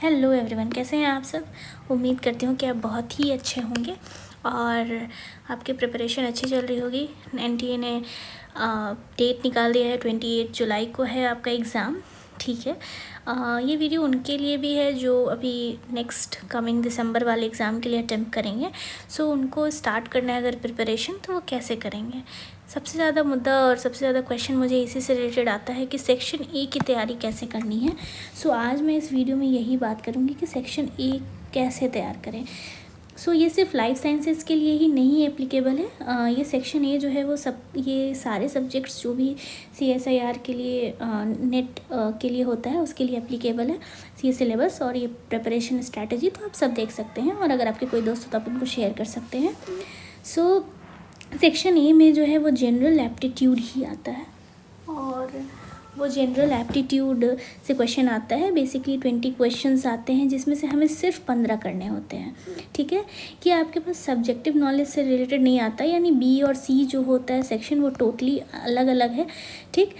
Hello everyone, कैसे हैं आप सब। उम्मीद करती हूँ कि आप बहुत ही अच्छे होंगे और आपकी प्रिपरेशन अच्छी चल रही होगी। एनटीए ने डेट निकाल दिया है, 28 जुलाई को है आपका एग्ज़ाम। ठीक है, ये वीडियो उनके लिए भी है जो अभी नेक्स्ट कमिंग दिसंबर वाले एग्ज़ाम के लिए अटेम्प्ट करेंगे। सो उनको स्टार्ट करना है अगर प्रिपरेशन, तो वो कैसे करेंगे। सबसे ज़्यादा मुद्दा और सबसे ज़्यादा क्वेश्चन मुझे इसी से रिलेटेड आता है कि सेक्शन ए की तैयारी कैसे करनी है। सो आज मैं इस वीडियो में यही बात करूँगी कि सेक्शन ए कैसे तैयार करें। सो ये सिर्फ लाइफ साइंसेस के लिए ही नहीं एप्लीकेबल है। ये सेक्शन ए जो है वो ये सारे सब्जेक्ट्स जो भी CSIR के लिए नेट के लिए होता है उसके लिए एप्लीकेबल है। ये सिलेबस और ये प्रिपरेशन स्ट्रैटेजी तो आप सब देख सकते हैं, और अगर आपके कोई दोस्त हो तो आप उनको शेयर कर सकते हैं। सो सेक्शन ए में जो है वो जनरल एप्टीट्यूड ही आता है, और वो जनरल एप्टीट्यूड से क्वेश्चन आता है। बेसिकली 20 क्वेश्चंस आते हैं जिसमें से हमें सिर्फ 15 करने होते हैं। ठीक है, कि आपके पास सब्जेक्टिव नॉलेज से रिलेटेड नहीं आता, यानी बी और सी जो होता है सेक्शन वो टोटली अलग अलग है। ठीक,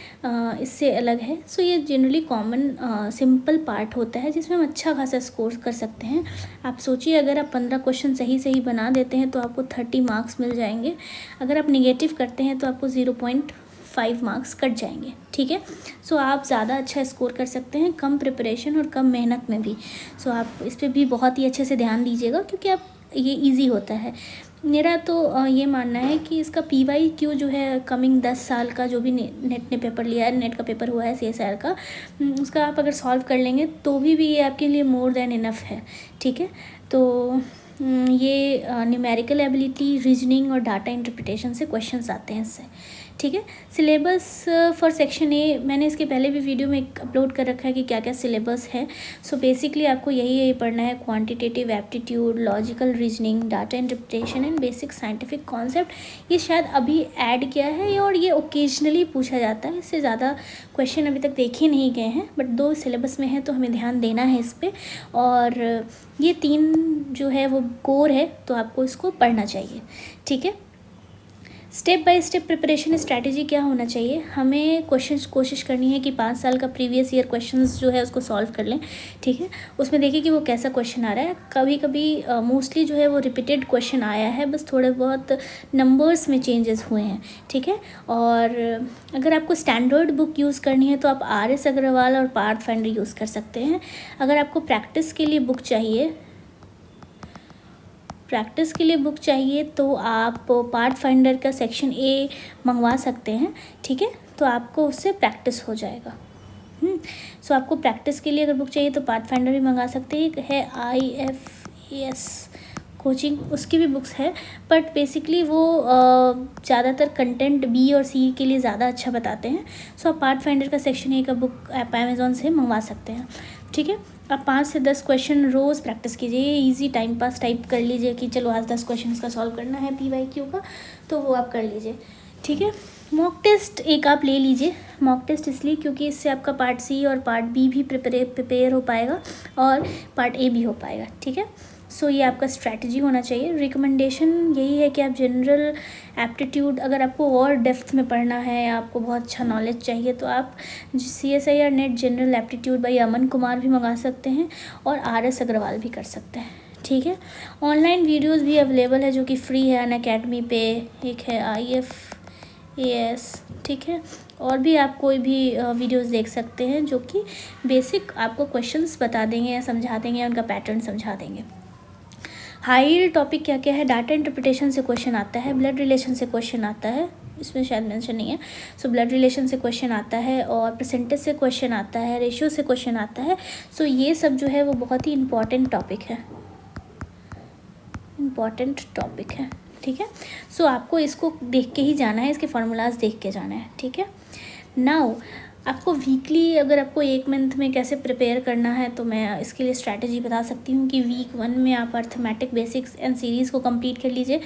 इससे अलग है। सो ये जनरली कॉमन सिंपल पार्ट होता है जिसमें हम अच्छा खासा स्कोर कर सकते हैं। आप सोचिए, अगर आप 15 क्वेश्चन सही बना देते हैं तो आपको 30 मार्क्स मिल जाएंगे। अगर आप निगेटिव करते हैं तो आपको 0.5 मार्क्स कट जाएंगे। ठीक है, सो आप ज़्यादा अच्छा स्कोर कर सकते हैं कम प्रिपरेशन और कम मेहनत में भी। सो आप इस पर भी बहुत ही अच्छे से ध्यान दीजिएगा, क्योंकि आप ये इजी होता है। मेरा तो ये मानना है कि इसका PYQ जो है कमिंग 10 साल का जो भी नेट ने पेपर लिया है, नेट का पेपर हुआ है CSIR का, उसका आप अगर सॉल्व कर लेंगे तो भी ये आपके लिए मोर देन इनफ है। ठीक है, तो ये न्यूमेरिकल एबिलिटी, रीजनिंग और डाटा इंटरप्रिटेशन से क्वेश्चंस आते हैं इससे। ठीक है, सिलेबस फॉर सेक्शन ए मैंने इसके पहले भी वीडियो में अपलोड कर रखा है कि क्या क्या सिलेबस है। सो बेसिकली आपको यही पढ़ना है: quantitative aptitude, logical reasoning, data interpretation and basic scientific concept. ये शायद अभी ऐड किया है और ये ओकेजनली पूछा जाता है, इससे ज़्यादा क्वेश्चन अभी तक देखे नहीं गए हैं, बट 2 सिलेबस में है तो हमें ध्यान देना है इस पर। और ये 3 जो है वो कोर है, तो आपको इसको पढ़ना चाहिए। ठीक है, step by step preparation strategy क्या होना चाहिए। हमें कोशिश करनी है कि 5 साल का प्रीवियस ईयर क्वेश्चंस जो है उसको सॉल्व कर लें। ठीक है, उसमें देखिए कि वो कैसा क्वेश्चन आ रहा है। कभी कभी मोस्टली जो है वो रिपीटेड क्वेश्चन आया है, बस थोड़े बहुत नंबर्स में चेंजेस हुए हैं। ठीक है, और अगर आपको स्टैंडर्ड बुक यूज़ करनी है तो आप RS अग्रवाल और पाथफाइंडर यूज़ कर सकते हैं। अगर आपको प्रैक्टिस के लिए बुक चाहिए तो आप पाथफाइंडर का सेक्शन A मंगवा सकते हैं। ठीक है, तो आपको उससे प्रैक्टिस हो जाएगा। सो आपको प्रैक्टिस के लिए अगर बुक चाहिए तो पाथफाइंडर भी मंगा सकते हैं। है IFAS कोचिंग, उसकी भी बुक्स है, बट बेसिकली वो ज़्यादातर कंटेंट B और C के लिए ज़्यादा अच्छा बताते हैं। सो आप पाथफाइंडर का सेक्शन A का बुक आप अमेज़ॉन से मंगवा सकते हैं। ठीक है, आप 5 से 10 क्वेश्चन रोज़ प्रैक्टिस कीजिए। ईजी टाइम पास टाइप कर लीजिए कि चलो आज 10 क्वेश्चन का सॉल्व करना है PYQ का, तो वो आप कर लीजिए। ठीक है, मॉक टेस्ट एक आप ले लीजिए। मॉक टेस्ट इसलिए क्योंकि इससे आपका पार्ट C और पार्ट B भी प्रिपेयर हो पाएगा और पार्ट A भी हो पाएगा। ठीक है, सो ये आपका स्ट्रैटेजी होना चाहिए। रिकमेंडेशन यही है कि आप जनरल एप्टीट्यूड, अगर आपको और डेप्थ में पढ़ना है या आपको बहुत अच्छा नॉलेज चाहिए तो आप CSIR net general aptitude by Aman Kumar भी मंगा सकते हैं और RS अग्रवाल भी कर सकते हैं। ठीक है, ऑनलाइन वीडियोस भी अवेलेबल है जो कि फ्री है अनअकैडमी पे। एक है IFAS। ठीक है, और भी आप कोई भी वीडियोस देख सकते हैं जो कि बेसिक आपको क्वेश्चंस बता देंगे या समझा देंगे, उनका पैटर्न समझा देंगे। हाई टॉपिक क्या क्या है: डाटा इंटरप्रिटेशन से क्वेश्चन आता है, ब्लड रिलेशन से क्वेश्चन आता है, इसमें शायद मेंशन नहीं है। सो ब्लड रिलेशन से क्वेश्चन आता है, और परसेंटेज से क्वेश्चन आता है, रेशियो से क्वेश्चन आता है। सो ये सब जो है वो बहुत ही इम्पॉर्टेंट टॉपिक है। ठीक है, सो आपको इसको देख के ही जाना है, इसके फार्मूलाज देख के जाना है। ठीक है, नाउ आपको वीकली, अगर आपको 1 मंथ में कैसे प्रिपेयर करना है तो मैं इसके लिए स्ट्रैटेजी बता सकती हूँ कि वीक 1 में आप अर्थमेटिक बेसिक्स एंड सीरीज़ को कंप्लीट कर लीजिए।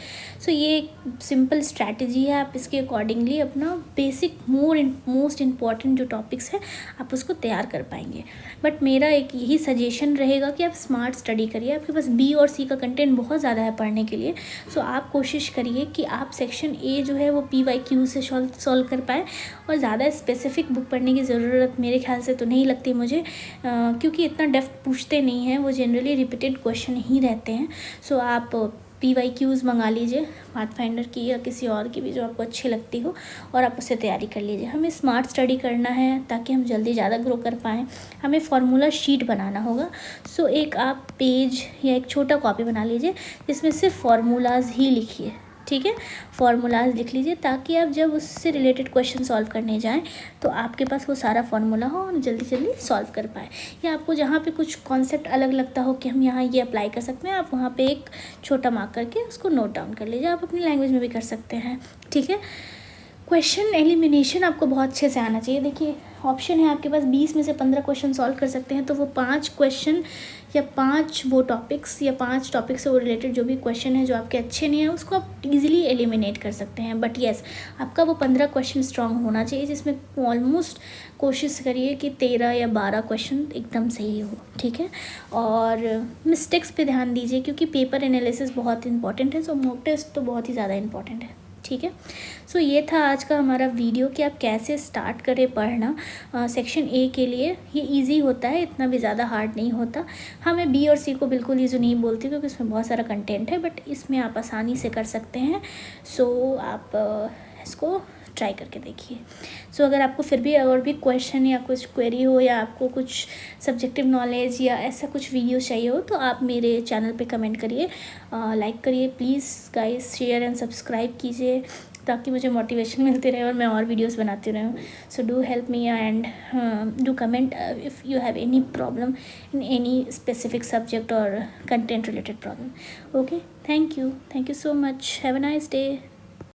सो ये एक सिंपल स्ट्रैटेजी है, आप इसके अकॉर्डिंगली अपना बेसिक मोस्ट इम्पॉर्टेंट जो टॉपिक्स है आप उसको तैयार कर पाएंगे। बट मेरा एक यही सजेशन रहेगा कि आप स्मार्ट स्टडी करिए। आपके पास B और C का कंटेंट बहुत ज़्यादा है पढ़ने के लिए। सो आप कोशिश करिए कि आप सेक्शन A जो है वो PYQ से सॉल्व कर पाएँ, और ज़्यादा स्पेसिफिक बुक पढ़ने करने की ज़रूरत मेरे ख्याल से तो नहीं लगती मुझे, क्योंकि इतना डेप्थ पूछते नहीं हैं, वो जनरली रिपीटेड क्वेश्चन ही रहते हैं। सो आप PYQs मंगा लीजिए पाथफाइंडर की या किसी और की भी जो आपको अच्छी लगती हो, और आप उससे तैयारी कर लीजिए। हमें स्मार्ट स्टडी करना है ताकि हम जल्दी ज़्यादा ग्रो कर पाएँ। हमें फार्मूला शीट बनाना होगा। सो एक आप पेज या एक छोटा कॉपी बना लीजिए जिसमें सिर्फ फार्मूलाज ही लिखिए, ठीक है, फार्मूलाज लिख लीजिए, ताकि आप जब उससे रिलेटेड क्वेश्चन सॉल्व करने जाएं तो आपके पास वो सारा फार्मूला हो और जल्दी जल्दी सॉल्व कर पाए। या आपको जहाँ पे कुछ कॉन्सेप्ट अलग लगता हो कि हम यहाँ ये अप्लाई कर सकते हैं, आप वहाँ पे एक छोटा मार्क करके उसको नोट डाउन कर लीजिए। आप अपनी लैंग्वेज में भी कर सकते हैं, ठीक है। क्वेश्चन एलिमिनेशन आपको बहुत अच्छे से आना चाहिए। देखिए ऑप्शन है आपके पास, 20 में से 15 क्वेश्चन सॉल्व कर सकते हैं, तो वो 5 क्वेश्चन या 5 वो टॉपिक्स या 5 टॉपिक से वो रिलेटेड जो भी क्वेश्चन है जो आपके अच्छे नहीं है उसको आप इजीली एलिमिनेट कर सकते हैं। बट येस, आपका वो 15 क्वेश्चन स्ट्रांग होना चाहिए, जिसमें ऑलमोस्ट कोशिश करिए कि 13 या 12 क्वेश्चन एकदम सही हो, ठीक है। और मिस्टेक्स पे ध्यान दीजिए, क्योंकि पेपर एनालिसिस बहुत इंपॉर्टेंट है। सो मॉक टेस्ट तो बहुत ही ज़्यादा इंपॉर्टेंट है, ठीक है। सो ये था आज का हमारा वीडियो कि आप कैसे स्टार्ट करें पढ़ना सेक्शन ए के लिए। ये इजी होता है, इतना भी ज़्यादा हार्ड नहीं होता। हाँ, मैं बी और सी को बिल्कुल ईजी नहीं बोलती क्योंकि इसमें बहुत सारा कंटेंट है, बट इसमें आप आसानी से कर सकते हैं। सो आप इसको ट्राई करके देखिए। सो अगर आपको फिर भी और भी क्वेश्चन या कुछ क्वेरी हो, या आपको कुछ सब्जेक्टिव नॉलेज या ऐसा कुछ वीडियो चाहिए हो, तो आप मेरे चैनल पे कमेंट करिए, लाइक करिए please guys, share and subscribe कीजिए ताकि मुझे मोटिवेशन मिलती रहे और मैं और वीडियोस बनाती रहूँ। So do help me and do comment if you have any problem in any specific subject or content related problem. Okay, thank you so much, have a nice day.